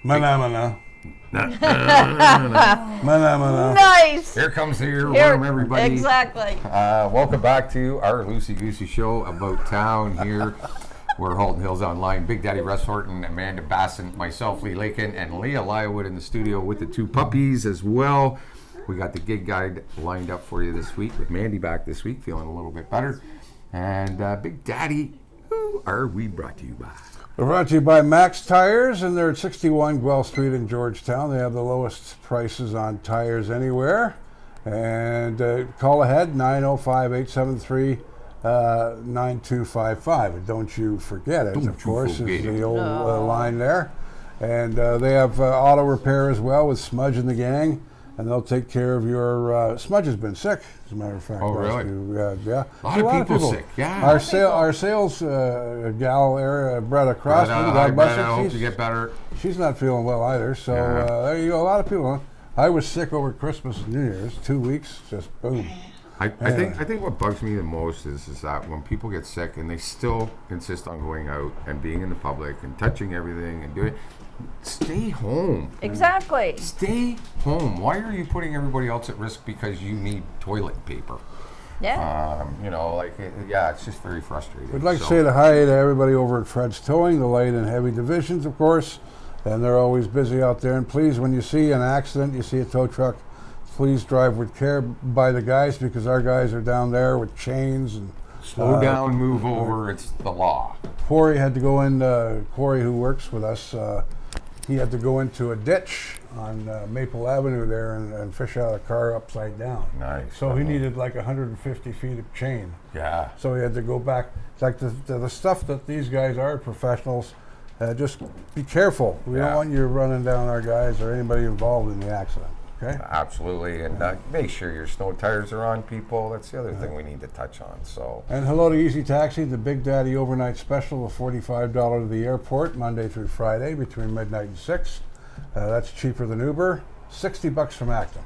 Mana. Nice. Here comes the earworm, everybody. Exactly. Welcome back to our Loosey Goosey show about town here. We're Halton Hills Online. Big Daddy Russ Horton, Amanda Basson, myself, Lee Lakin, and Leah Lywood in the studio with the two puppies as well. We got the gig guide lined up for you this week with Mandy back this week, feeling a little bit better. And Big Daddy, who are we brought to you by? We're brought to you by Max Tires, and they're at 61 Guelph Street in Georgetown. They have the lowest prices on tires anywhere. And call ahead, 905-873-9255. And don't you forget it, of course, is the old line there. And they have auto repair as well with Smudge and the gang. And they'll take care of your... Smudge has been sick, as a matter of fact. Oh, really? Yeah. A lot of people sick, yeah. Our sales gal, Bretta Cross, I hope you get better. She's not feeling well either. So there you go, a lot of people. Huh? I was sick over Christmas and New Year's, 2 weeks, just boom. I think what bugs me the most is that when people get sick and they still insist on going out and being in the public and touching everything and doing... Stay home. Exactly. Stay home. Why are you putting everybody else at risk because you need toilet paper? Yeah. It's just very frustrating. We'd like to say hi to everybody over at Fred's Towing, the light and heavy divisions, of course. And they're always busy out there. And please, when you see an accident, you see a tow truck, please drive with care by the guys, because our guys are down there with chains and... Slow down, move over, it's the law. Corey had to go in, Corey who works with us, he had to go into a ditch on Maple Avenue there and fish out a car upside down. Nice. So he needed like 150 feet of chain. Yeah. So he had to go back. It's like the stuff that these guys are, professionals, just be careful. We don't want you running down our guys or anybody involved in the accident. Okay? Absolutely, and make sure your snow tires are on, people. That's the other thing we need to touch on. So. And hello to Easy Taxi, the Big Daddy overnight special of $45 to the airport, Monday through Friday between midnight and 6. That's cheaper than Uber. $60 from Acton.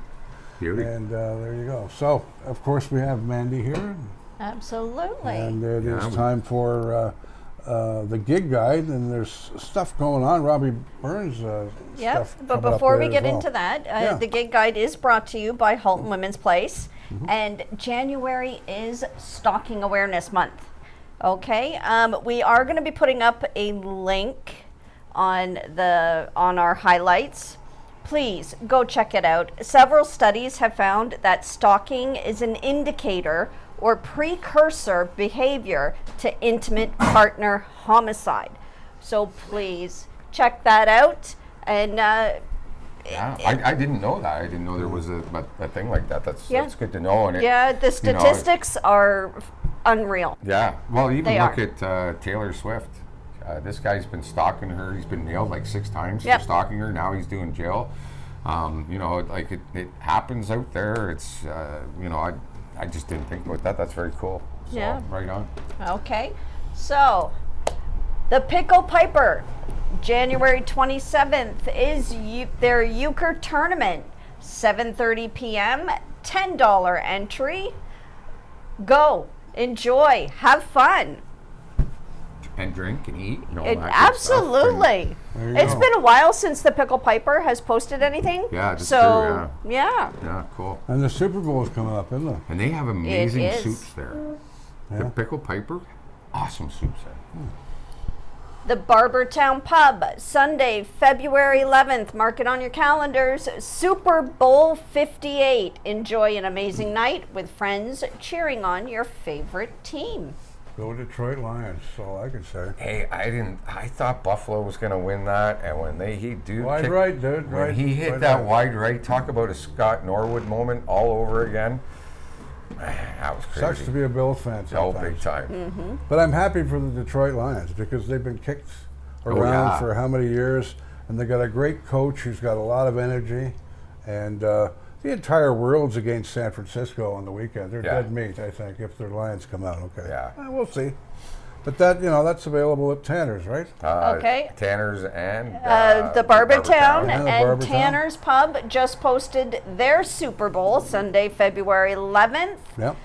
Beauty. And there you go. So, of course, we have Mandy here. Absolutely. And it is time for the gig guide, and there's stuff going on. Robbie Burns stuff. But before we get well. into that, the gig guide is brought to you by Halton Women's Place, and January is Stalking Awareness Month. Okay, we are going to be putting up a link on our highlights. Please go check it out. Several studies have found that stalking is an indicator or precursor behavior to intimate partner homicide. So please check that out. And I didn't know that. I didn't know there was a thing like that. That's good to know. And the statistics are unreal. Yeah. Well, even look at Taylor Swift. This guy's been stalking her. He's been nailed like 6 times for stalking her. Now he's doing jail. It happens out there. It's I just didn't think about that. That's very cool. So, right on. Okay. So, the Pickle Piper, January 27th is their euchre tournament. 7:30 p.m., $10 entry. Go, enjoy, have fun. And drink and eat. Absolutely. It's been a while since the Pickle Piper has posted anything. Yeah, that's true, yeah, cool. And the Super Bowl is coming up, isn't it? And they have amazing soups there. The Pickle Piper, awesome soups there. The Barbertown Pub, Sunday, February 11th. Mark it on your calendars. Super Bowl 58. Enjoy an amazing night with friends cheering on your favorite team. Go Detroit Lions, that's all I can say. Hey, I thought Buffalo was going to win that, and when he wide right, dude. When he hit that wide right, talk about a Scott Norwood moment all over again. Man, that was crazy. Sucks to be a Bills fan sometimes. Oh, big time. But I'm happy for the Detroit Lions because they've been kicked around for how many years, and they got a great coach who's got a lot of energy, and the entire world's against San Francisco on the weekend. They're dead meat, I think, if their Lions come out okay. Yeah. We'll see. But that's available at Tanner's, right? Okay. Tanner's and the Barbertown and Tanner's Pub just posted their Super Bowl, Sunday, February 11th. Yep.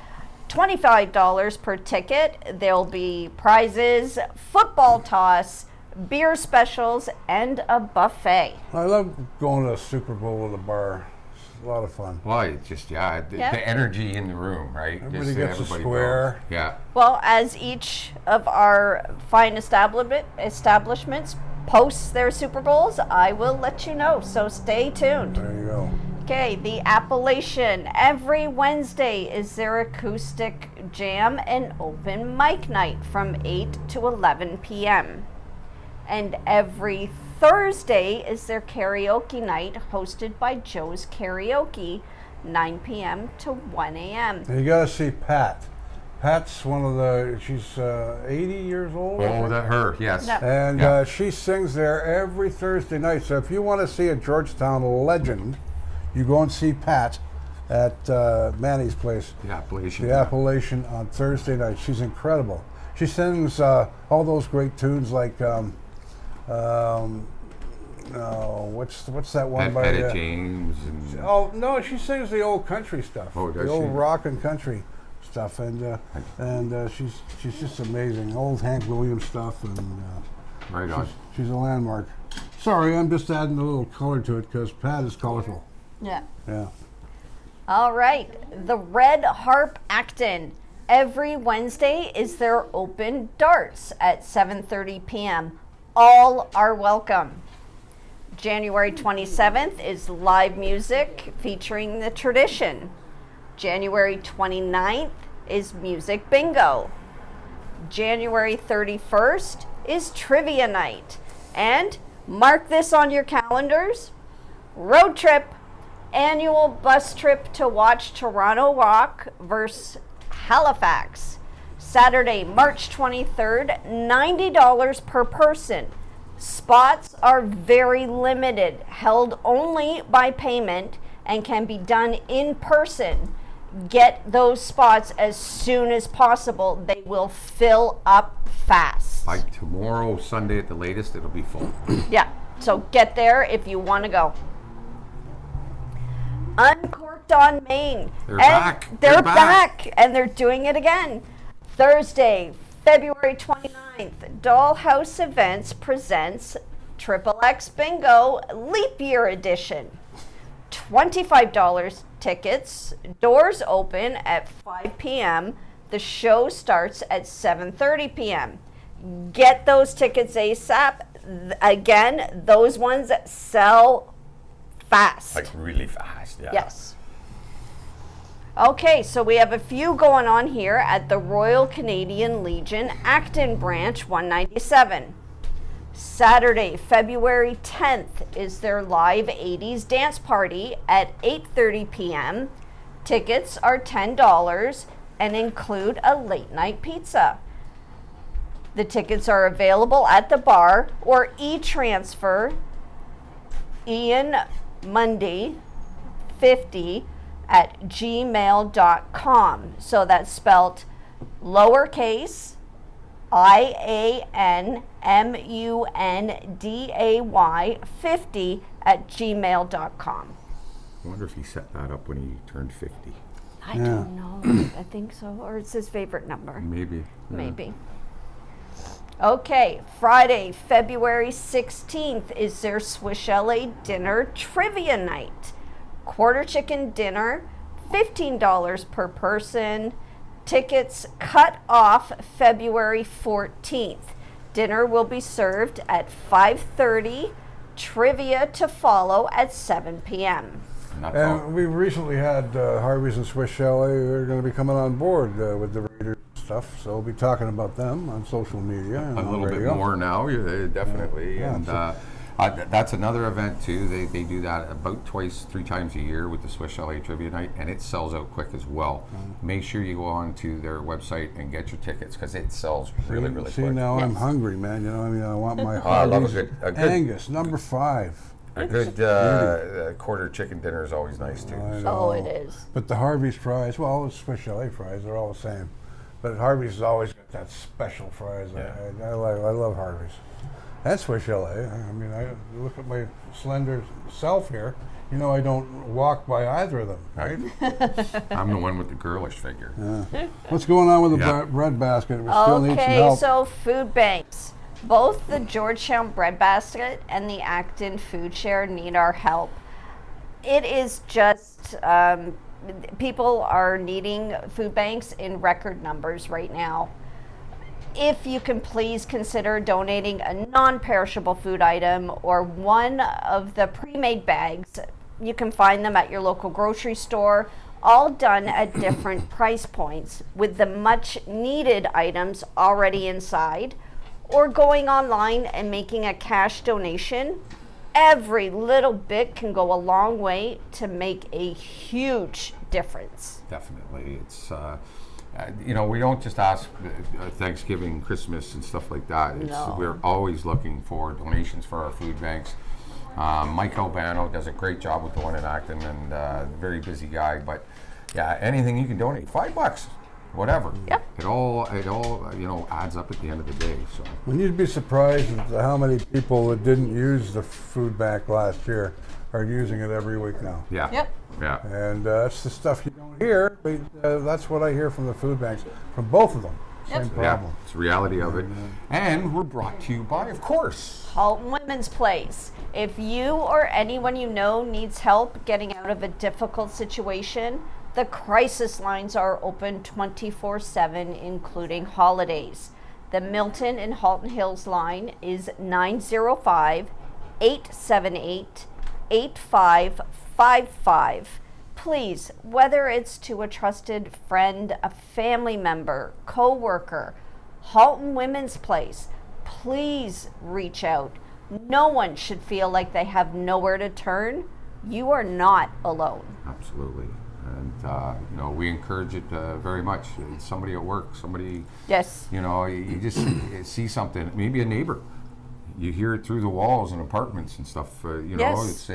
$25 per ticket. There'll be prizes, football toss, beer specials, and a buffet. I love going to a Super Bowl at a bar. It's a lot of fun. Well, it's just, the energy in the room, right? Everybody Just gets a square. goes. Yeah. Well, as each of our fine establishments posts their Super Bowls, I will let you know, so stay tuned. There you go. Okay, the Appalachian. Every Wednesday is their acoustic jam and open mic night from 8 to 11 p.m. And every Thursday is their karaoke night hosted by Joe's Karaoke, 9 p.m. to 1 a.m. And you got to see Pat. Pat's she's 80 years old. Oh, that her, yes. No. And she sings there every Thursday night. So if you want to see a Georgetown legend, you go and see Pat at Manny's place. The Appalachian. The Appalachian on Thursday night. She's incredible. She sings all those great tunes like, what's that one by Etta James. And, oh, no, she sings the old country stuff. Oh, does the old she? rock and country stuff. And she's just amazing. Old Hank Williams stuff. And right on. she's a landmark. Sorry, I'm just adding a little color to it because Pat is colorful. Yeah. Yeah. All right, the Red Harp Acton. Every Wednesday is their open darts at 7:30 p.m. All are welcome. January 27th is live music featuring the tradition. January 29th is music bingo. January 31st is trivia night. And mark this on your calendars, road trip. Annual bus trip to watch Toronto Rock versus Halifax. Saturday, March 23rd, $90 per person. Spots are very limited, held only by payment, and can be done in person. Get those spots as soon as possible. They will fill up fast. By tomorrow, Sunday at the latest, it'll be full. Yeah, so get there if you want to go. Uncorked on Main. They're back. They're back. And they're doing it again. Thursday, February 29th, Dollhouse Events presents Triple X Bingo Leap Year Edition. $25 tickets. Doors open at 5 p.m. The show starts at 7:30 p.m. Get those tickets ASAP. Again, those ones sell fast. Like really fast, yeah. Yes. Okay, so we have a few going on here at the Royal Canadian Legion Acton Branch 197. Saturday, February 10th is their live 80s dance party at 8:30 p.m. Tickets are $10 and include a late night pizza. The tickets are available at the bar or e-transfer Ian Mundy 50 at gmail.com. So that's spelled lowercase IANMUNDAY 50 at gmail.com. I wonder if he set that up when he turned 50. I don't know. I think so. Or it's his favorite number. Maybe. Yeah. Maybe. Okay, Friday, February 16th is their Swiss Chalet Dinner Trivia Night. Quarter chicken dinner, $15 per person. Tickets cut off February 14th. Dinner will be served at 5:30. Trivia to follow at 7 p.m. And we recently had Harvey's and Swiss Chalet. They're going to be coming on board with the Raiders stuff, so we'll be talking about them on social media. And a little bit more now, definitely. Yeah, and that's another event too. They do that about 3 times a year with the Swiss Chalet Trivia Night, and it sells out quick as well. Make sure you go on to their website and get your tickets because it sells really quick. See, now I'm hungry, man. You know, I mean, I want my I love Harvey's a good Angus, number 5. A good quarter chicken dinner is always nice too. Oh, it is. But the Harvey's fries, well, the Swiss Chalet fries, they're all the same. But Harvey's has always got that special fries. Yeah. I love Harvey's. And Swiss Chalet. I mean, I look at my slender self here. You know, I don't walk by either of them, right? I'm the one with the girlish figure. What's going on with the bread basket? We still need some Okay, help. so food banks. Both the Georgetown Bread Basket and the Acton Food Share need our help. It is just, people are needing food banks in record numbers right now. If you can please consider donating a non-perishable food item or one of the pre-made bags. You can find them at your local grocery store, all done at different price points with the much needed items already inside, or going online and making a cash donation. Every little bit can go a long way to make a huge difference. Definitely. It's, we don't just ask Thanksgiving, Christmas, and stuff like that. No. We're always looking for donations for our food banks. Mike Albano does a great job with the one in Acton, and very busy guy. But yeah, anything you can donate, $5, whatever. Yep. It all adds up at the end of the day. So Well, you'd be surprised at how many people that didn't use the food bank last year are using it every week now. yeah. Yep. Yeah. And that's the stuff you don't hear, but that's what I hear from the food banks, from both of them. Yep. Same Yeah, problem. it's the reality of it. And we're brought to you by, of course, Halton Women's Place. If you or anyone you know needs help getting out of a difficult situation, the crisis lines are open 24/7, including holidays. The Milton and Halton Hills line is 905-878-8555. Please, whether it's to a trusted friend, a family member, co-worker, Halton Women's Place, please reach out. No one should feel like they have nowhere to turn. You are not alone. absolutely. And, we encourage it very much. It's somebody at work, somebody, Yes. you just see something, maybe a neighbor. You hear it through the walls in apartments and stuff, Yes.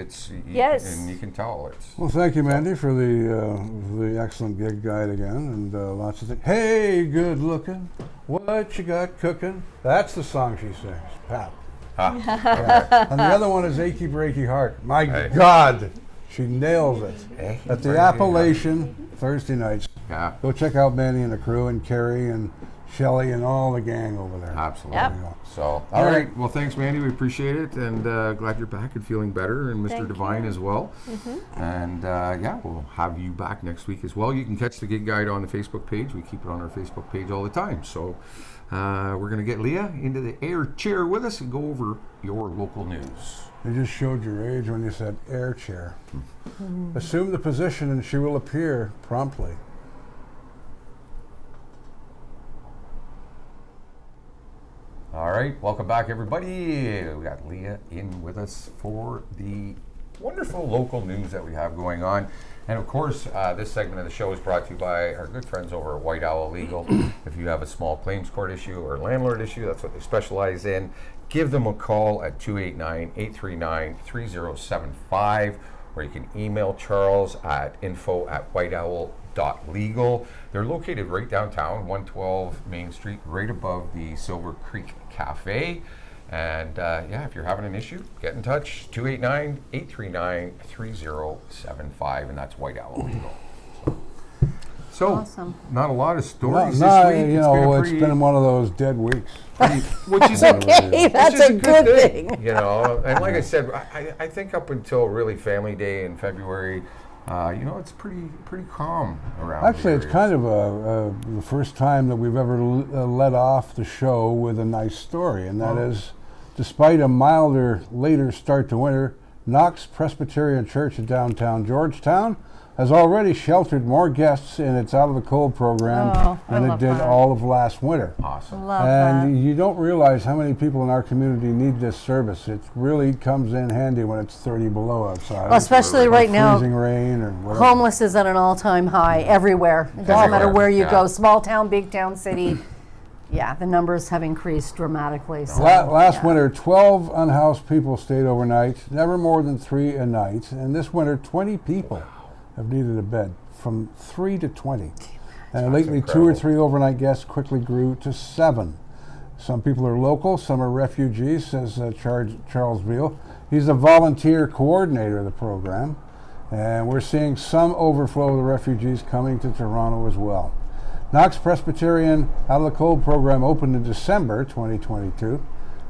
Yes. and you can tell it's. Well, thank you, Mandy, for the excellent gig guide again, and lots of things. Hey, good looking, what you got cooking? That's the song she sings, Pap. Yeah. And the other one is Achy Breaky Heart. My Hey. God, she nails it. Achy At the Breaky Appalachian, Thursday nights. Yeah, Go check out Mandy and the crew, and Carrie and Shelley and all the gang over there. absolutely. Yep. There you go. So, all right. Well, thanks, Mandy. We appreciate it, and glad you're back and feeling better, and Mr. Thank Devine you. as well. And we'll have you back next week as well. You can catch the gig guide on the Facebook page. We keep it on our Facebook page all the time. So, we're going to get Leah into the air chair with us and go over your local news. You just showed your age when you said air chair. Assume the position and she will appear promptly. All right, welcome back, everybody. We got Leah in with us for the wonderful local news that we have going on. And of course, this segment of the show is brought to you by our good friends over at White Owl Legal. If you have a small claims court issue or landlord issue, that's what they specialize in. Give them a call at 289-839-3075, or you can email Charles at info@whiteowl.legal. They're located right downtown, 112 Main Street, right above the Silver Creek Cafe. And if you're having an issue, get in touch, 289-839-3075, and that's White Owl Legal. So, Awesome. not a lot of stories Well, this week. it's been one of those dead weeks. which is Okay, that's which is a good thing. And like I said, I think up until really Family Day in February, it's pretty calm around. Actually, it's here. kind of the first time that we've ever let off the show with a nice story, and that is, despite a milder, later start to winter, Knox Presbyterian Church in downtown Georgetown has already sheltered more guests in its Out of the Cold program than it love did that. all of last winter. Awesome. Love And that. you don't realize how many people in our community need this service. It really comes in handy when it's 30 below outside. Well, especially or right now, freezing rain or whatever. homeless is at an all-time high everywhere. It doesn't matter Everywhere, where you yeah. go, small town, big town, city. Yeah, the numbers have increased dramatically. So, Last yeah. winter, 12 unhoused people stayed overnight, never more than 3 a night. And this winter, 20 people have needed a bed, from 3 to 20. And lately, 2 or incredible. 3 overnight guests quickly grew to 7. Some people are local, some are refugees, says Charles Veal. He's the volunteer coordinator of the program. And we're seeing some overflow of the refugees coming to Toronto as well. Knox Presbyterian Out of the Cold program opened in December 2022.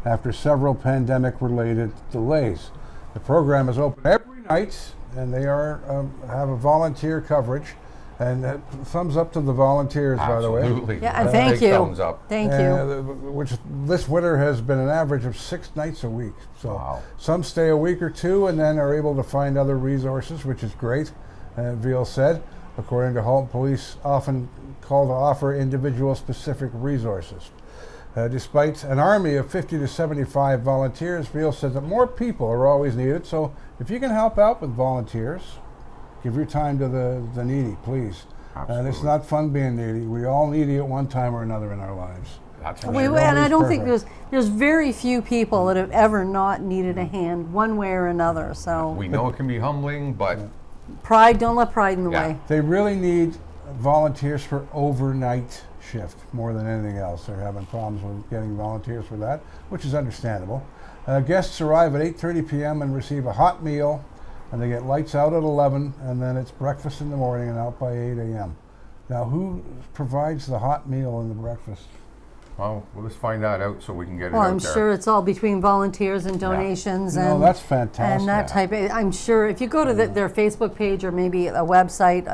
after several pandemic-related delays. The program is open every night, and they have a volunteer coverage. And thumbs up to the volunteers, by the way. Absolutely. Yeah, and thank you. Thumbs up. Thank you. Which this winter has been an average of 6 nights a week. So Wow. some stay a week or two and then are able to find other resources, which is great. Veal said, according to Halton, police often call to offer individual specific resources. Despite an army of 50 to 75 volunteers, Veal said that more people are always needed. So if you can help out with volunteers, give your time to the needy, please. And it's not fun being needy. We all needy at one time or another in our lives. That's And I don't think there's very few people that have ever not needed a hand one way or another. So we know it can be humbling, but pride, don't let pride in the Yeah. way. They really need volunteers for overnight shift more than anything else. They're having problems with getting volunteers for that, which is understandable. Guests arrive at 8:30 p.m. and receive a hot meal, and they get lights out at 11, and then it's breakfast in the morning and out by 8 a.m. Now, who provides the hot meal and the breakfast? well, we'll just find that out so we can get it Well, out I'm there. sure it's all between volunteers and donations No, and that's fantastic. and that type of. I'm sure if you go to their Facebook page or maybe a website,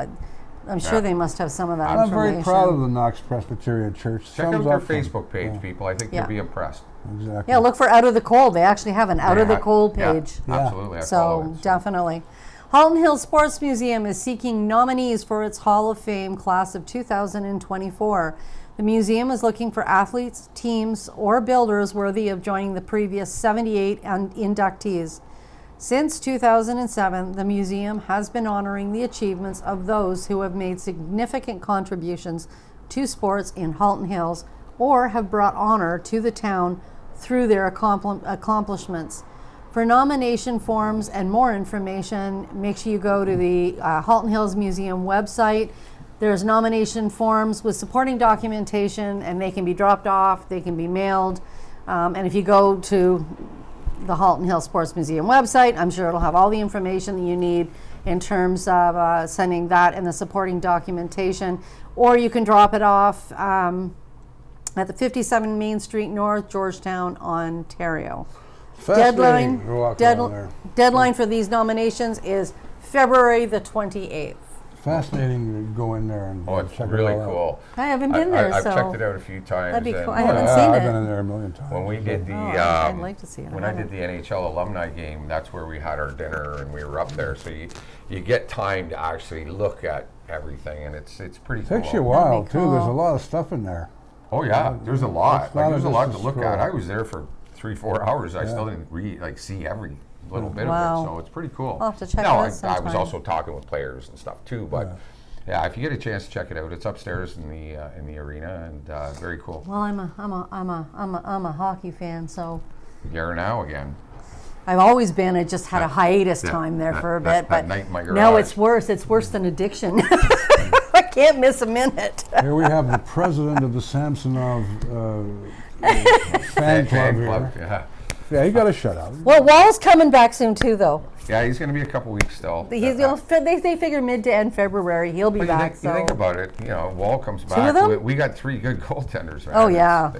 I'm sure Yeah. they must have some of that I'm information. very proud of the Knox Presbyterian Church. Check out Thumbs their up for them. Facebook page, people. I think Yeah. you'll be impressed. Exactly. Yeah, look for Out of the Cold. They actually have an Out of the Cold Yeah, page. Yeah. absolutely. I follow So it. definitely. Halton Hills Sports Museum is seeking nominees for its Hall of Fame class of 2024. The museum is looking for athletes, teams, or builders worthy of joining the previous 78 inductees. Since 2007, the museum has been honoring the achievements of those who have made significant contributions to sports in Halton Hills or have brought honor to the town through their accomplishments. For nomination forms and more information, make sure you go to the Halton Hills Museum website. There's nomination forms with supporting documentation, and they can be dropped off, they can be mailed. And if you go to the Halton Hills Sports Museum website, I'm sure it'll have all the information that you need in terms of sending that and the supporting documentation. Or you can drop it off at the 57 Main Street North, Georgetown, Ontario. Fascinating to walk around there. Deadline for these nominations is February the 28th. Fascinating to go in there and Oh, it's check really it all out. cool. I haven't been there, I've so checked it out a few times. that'd be and cool. I haven't Yeah, seen I've it. been in there a million times. When we did the I'd like to see it. when I did the NHL alumni game, that's where we had our dinner and we were up there. So you get time to actually look at everything, and it's pretty cool. Takes you a while That'd be too. There's a cool. lot of stuff in there. Oh yeah, there's a lot. It's not Like, there's a lot to just a look stroll. at. I was there for 3-4 hours. I still didn't see every little bit Wow. of it. So it's pretty cool. I'll have to check no, it out I was sometime. also talking with players and stuff too. But yeah, if you get a chance to check it out, it's upstairs in the arena, and very cool. Well, I'm a hockey fan, so You're now again. I've always been. I just had a hiatus Yeah, time there for a that bit, but night in my now garage. it's worse. It's worse than addiction. I can't miss a minute. Here we have the president of the Samsonov fan club here. Yeah. Yeah, he got a shutout. Well, Wall's coming back soon too, though. Yeah, he's going to be a couple weeks still. They figure mid to end February he'll be But back. you think about it, Wall comes back. of them? We got 3 good goaltenders, man. Oh, yeah.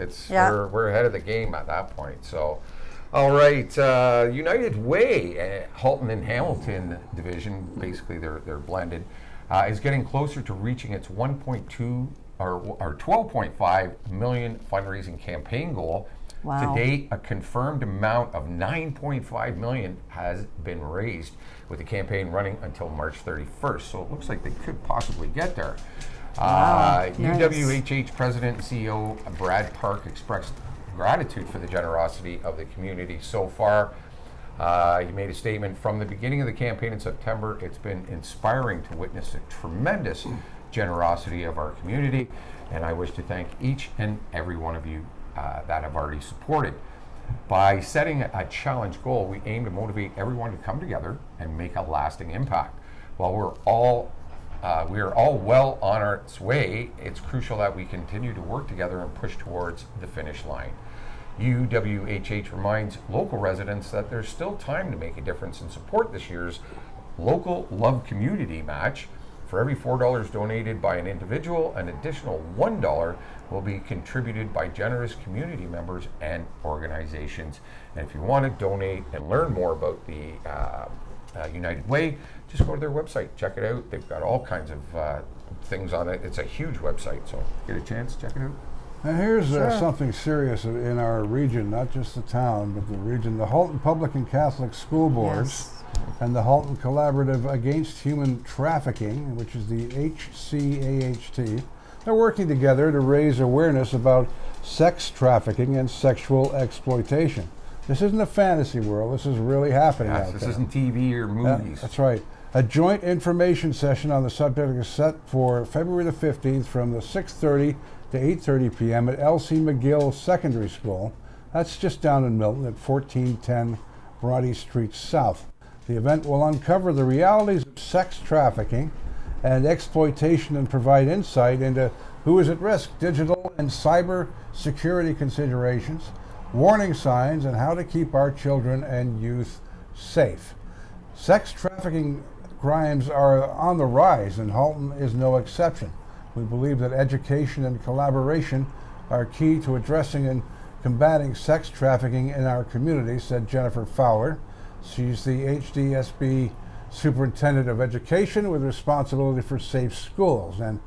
We're ahead of the game at that point. So, all right, United Way, Halton and Hamilton division, basically they're blended, is getting closer to reaching its 1.2 or 12.5 million fundraising campaign goal. Wow. To date, a confirmed amount of 9.5 million has been raised, with the campaign running until March 31st. So it looks like they could possibly get there. Wow, nice. UWHH President and CEO Brad Park expressed gratitude for the generosity of the community so far. He made a statement: from the beginning of the campaign in September, it's been inspiring to witness the tremendous generosity of our community, and I wish to thank each and every one of you that have already supported. By setting a challenge goal, we aim to motivate everyone to come together and make a lasting impact. While we are all well on our way, it's crucial that we continue to work together and push towards the finish line. UWHH reminds local residents that there's still time to make a difference and support this year's local love community match For every $4 donated by an individual, an additional $1 will be contributed by generous community members and organizations. And if you want to donate and learn more about the United Way, just go to their website, check it out. They've got all kinds of things on it. It's a huge website, so get a chance, check it out. And here's something serious in our region, not just the town, but the region. The Halton Public and Catholic School Boards and the Halton Collaborative Against Human Trafficking, which is the HCAHT, they're working together to raise awareness about sex trafficking and sexual exploitation. This isn't a fantasy world. This is really happening out This there. isn't TV or movies. That's right. A joint information session on the subject is set for February the 15th from the 6:30 to 8:30 p.m. at L.C. McGill Secondary School. That's just down in Milton at 1410 Bronte Street South. The event will uncover the realities of sex trafficking and exploitation and provide insight into who is at risk, digital and cyber security considerations, warning signs, and how to keep our children and youth safe. Sex trafficking crimes are on the rise, and Halton is no exception. We believe that education and collaboration are key to addressing and combating sex trafficking in our community, said Jennifer Fowler. She's the HDSB Superintendent of Education with responsibility for safe schools. And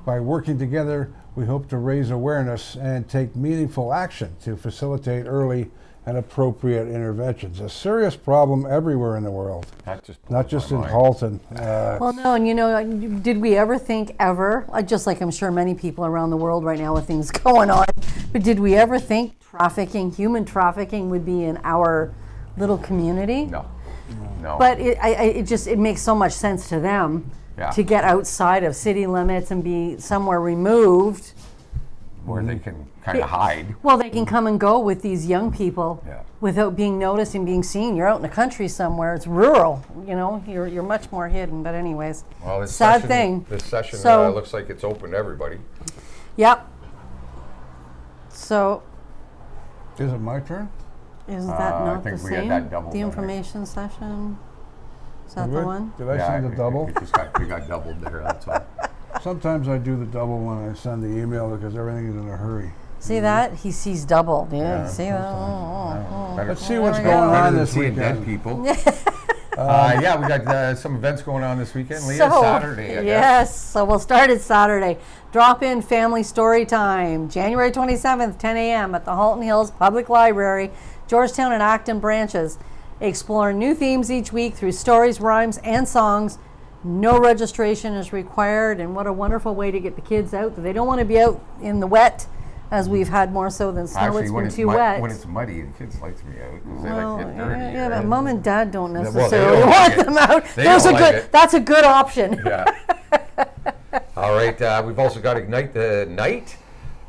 by working together, we hope to raise awareness and take meaningful action to facilitate early and appropriate interventions. A serious problem everywhere in the world, not just in Halton. Well, no, and did we ever think just like I'm sure many people around the world right now with things going on, but did we ever think human trafficking would be in our little community? No. But it makes so much sense to them to get outside of city limits and be somewhere removed. Where they can kind of hide. Well, they can come and go with these young people without being noticed and being seen. You're out in the country somewhere. It's rural. You're much more hidden. But anyways, well, this sad session, thing. This session looks like it's open to everybody. Yep. So. Is it my turn? Is that not the same? That double the information session. Is that Did the we? one? Did I send a double? We got doubled there. That's all. Sometimes I do the double when I send the email because everything is in a hurry. See that? He sees double. Yeah, see that? Let's see what's going on this weekend. Dead weekend. people. We got some events going on this weekend. Leah, Saturday, I guess. Yes, so we'll start it Saturday. Drop-in family story time, January 27th, 10 a.m. at the Halton Hills Public Library, Georgetown and Acton branches. Explore new themes each week through stories, rhymes, and songs. No registration is required, and what a wonderful way to get the kids out. They don't want to be out in the wet, as we've had more so than snow. Actually, it's when been it's too wet. When it's muddy, the kids like to be out because they like to get dirty. Yeah, right? but mom and dad don't Well, necessarily don't want like them out. They don't like it. That's a good option. Yeah. All right. We've also got Ignite the Night.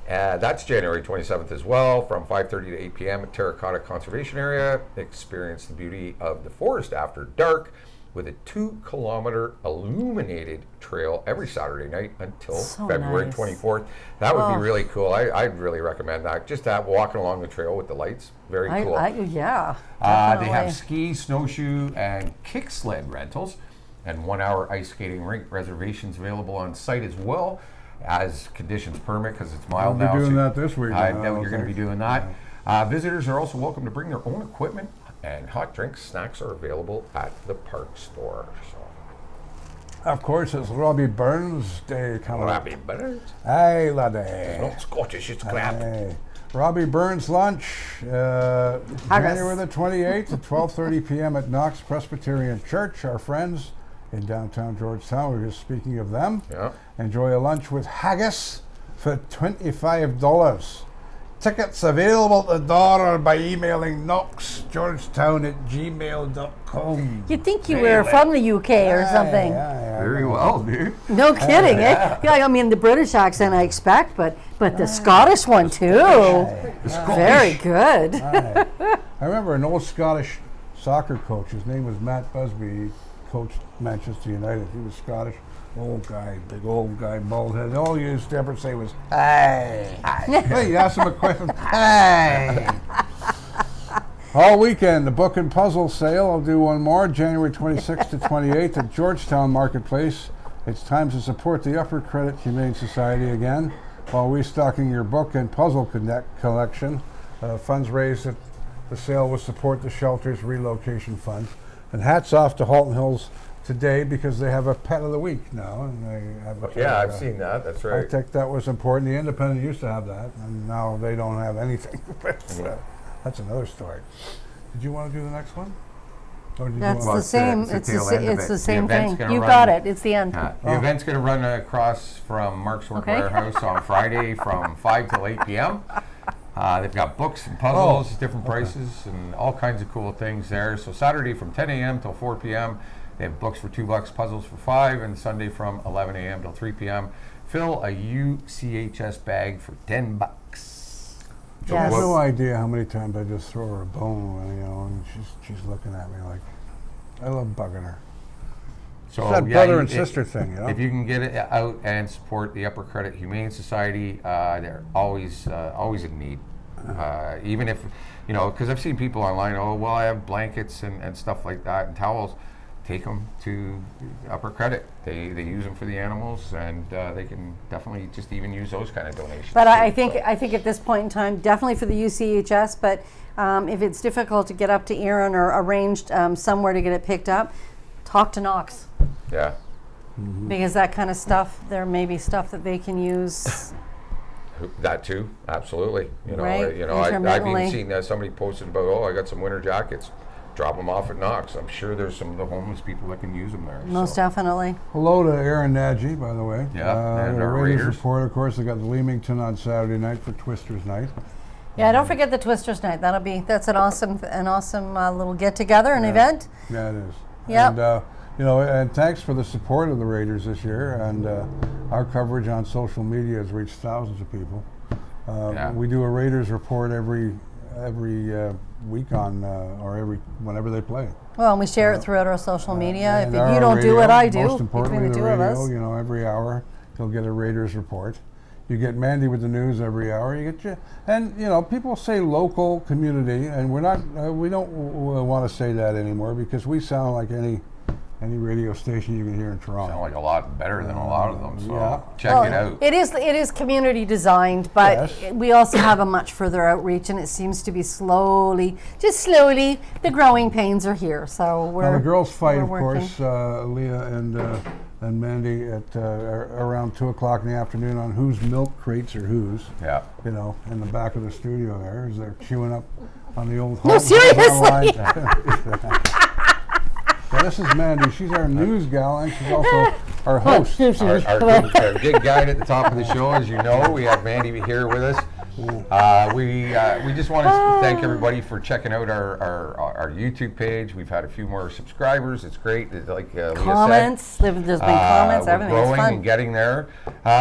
That's January 27th as well, from 5:30 to 8 p.m. at Terracotta Conservation Area. Experience the beauty of the forest after dark with a 2-kilometer illuminated trail every Saturday night until February 24th. That would be really cool. I'd really recommend that. Just that walking along the trail with the lights. Very cool. Yeah. They have ski, snowshoe, and kick sled rentals, and 1-hour ice skating rink reservations available on site as well, as conditions permit, because it's mild now. We'll be doing that this week. I know you're going to be doing that. Visitors are also welcome to bring their own equipment, and hot drinks, snacks are available at the park store. So. Of course, it's Robbie Burns Day coming up. Robbie Burns? Aye, laddie. It's not Scottish, it's crap. Aye. Robbie Burns lunch, January the 28th at 12:30 p.m. at Knox Presbyterian Church. Our friends in downtown Georgetown, we were just speaking of them. Yeah. Enjoy a lunch with haggis for $25. Tickets available at the door or by emailing knoxgeorgetown@gmail.com. You'd think you were from the UK or something. Very well, dude. No kidding, eh? Yeah, I mean, the British accent I expect, but the Scottish one too. Very good. I remember an old Scottish soccer coach. His name was Matt Busby. He coached Manchester United. He was Scottish. Old guy, big old guy, bald head. All he used to ever say was, "Hey." Hey, you ask him a question, "Hey." All weekend, the book and puzzle sale. I'll do one more, January 26th to 28th at Georgetown Marketplace. It's time to support the Upper Credit Humane Society again while restocking your book and puzzle collection. Funds raised at the sale will support the shelter's relocation fund. And hats off to Halton Hills today because they have a pet of the week now. And they have Yeah, I've seen that. That's I right. think that was important. The Independent used to have that, and now they don't have anything. That's another story. Did you want to do the next one? Or did That's you the same. it's the It's tail end of it's it. the The same event's thing. gonna You run- got it. It's the end. The event's going to run across from Mark's Work Okay. Warehouse on Friday from 5 till 8 p.m. They've got books and puzzles, different prices, and all kinds of cool things there. So Saturday from 10 a.m. till 4 p.m. They have books for $2, puzzles for $5, and Sunday from 11 a.m. till 3 p.m. Fill a UCHS bag for $10. I have Yes. no idea how many times I just throw her a bone, and she's looking at me like I love bugging her. So It's that brother and sister thing, If you can get it out and support the Upper Credit Humane Society, they're always in need. Even if, because I've seen people online, oh, well, I have blankets and stuff like that and towels. Take them to Upper Credit. They use them for the animals, and they can definitely just even use those kind of donations. But I too. think at this point in time, definitely for the UCHS. But if it's difficult to get up to Erin or arranged somewhere to get it picked up, talk to Knox Yeah. because that kind of stuff. There may be stuff that they can use. That too, absolutely. Right, I've even intermittently. seen somebody posted about, oh, I got some winter jackets. Drop them off at Knox. I'm sure there's some of the homeless people that can use them there. Most so. definitely. Hello to Aaron Nagy, by the way. Yeah, and the our Raiders Raiders. report, of course, they got the Leamington on Saturday night for Twisters night. Yeah, don't forget the Twisters night. That's an awesome little get together, an event. Yeah, it is. Yep. And and thanks for the support of the Raiders this year. And our coverage on social media has reached thousands of people. Yeah. We do a Raiders report every week on whenever they play. Well, and we share it throughout our social media. If And you our don't do radio, what I do, most importantly, between the the two of radio, us. every hour you'll get a Raiders report. You get Mandy with the news every hour. And people say local community, and we don't want to say that anymore because we sound like any radio station you can hear in Toronto. Sound like a lot better than a lot of them. So yeah. check it out. It is community designed, but Yes. we also have a much further outreach, and it seems to be slowly, the growing pains are here. So we're Now the girls fight, we're of working. course, Leah and Mandy at around 2:00 in the afternoon on whose milk crates are whose. Yeah. In the back of the studio there, as they're queuing up on the old. No, Halton seriously. online. Well, this is Mandy. She's our news gal, and she's also our host. Our big guy at the top of the show, as you know, we have Mandy here with us. We just want to thank everybody for checking out our YouTube page. We've had a few more subscribers. It's great. Like Leah Comments. said, There's been comments. we're Everything's growing fun. and getting there.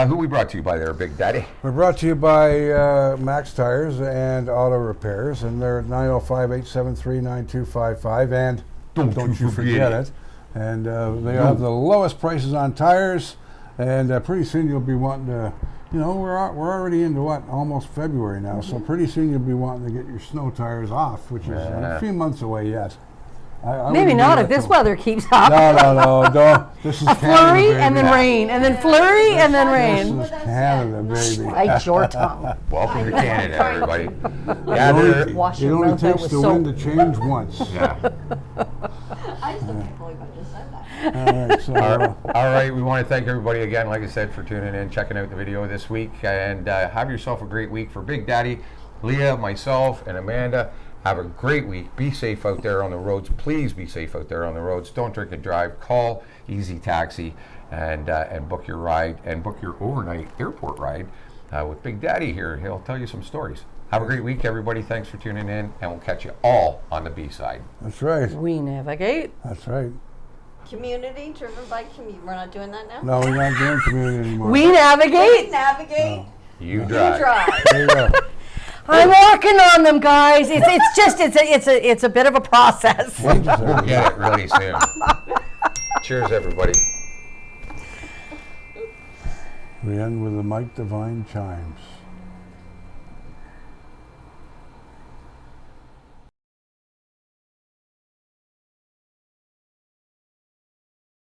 Who we brought to you by there, Big Daddy? We're brought to you by Max Tires and Auto Repairs, and they're at 905-873-9255. And don't you forget it. And they have the lowest prices on tires, and pretty soon you'll be wanting to. We're already into almost February now, so pretty soon you'll be wanting to get your snow tires off, which is a few months away yet. I Maybe wouldn't not do if that this till- weather keeps up. No, don't. This is A Canada, flurry baby. and then rain, and then flurry and then rain. This is Canada, baby. Bite your tongue. Welcome to Canada, everybody. It only- Wash it your only mouth out takes with the soap. wind to change once. Yeah. I still can't believe I just said that. All right, so All right, we want to thank everybody again, like I said, for tuning in, checking out the video this week, and have yourself a great week. For Big Daddy, Leah, myself, and Amanda, have a great week. Be safe out there on the roads. Please be safe out there on the roads. Don't drink and drive. Call Easy Taxi and book your ride and book your overnight airport ride with Big Daddy here. He'll tell you some stories. Have a great week, everybody. Thanks for tuning in, and we'll catch you all on the B-side. that's right. We navigate. That's right. Community driven by community. We're not doing that now. No, we're not doing community anymore. We navigate. Navigate. You You drive. drive. There you go. I'm working on them, guys. It's a bit of a process. We'll get it really soon. Cheers, everybody. We end with the Mike Divine chimes.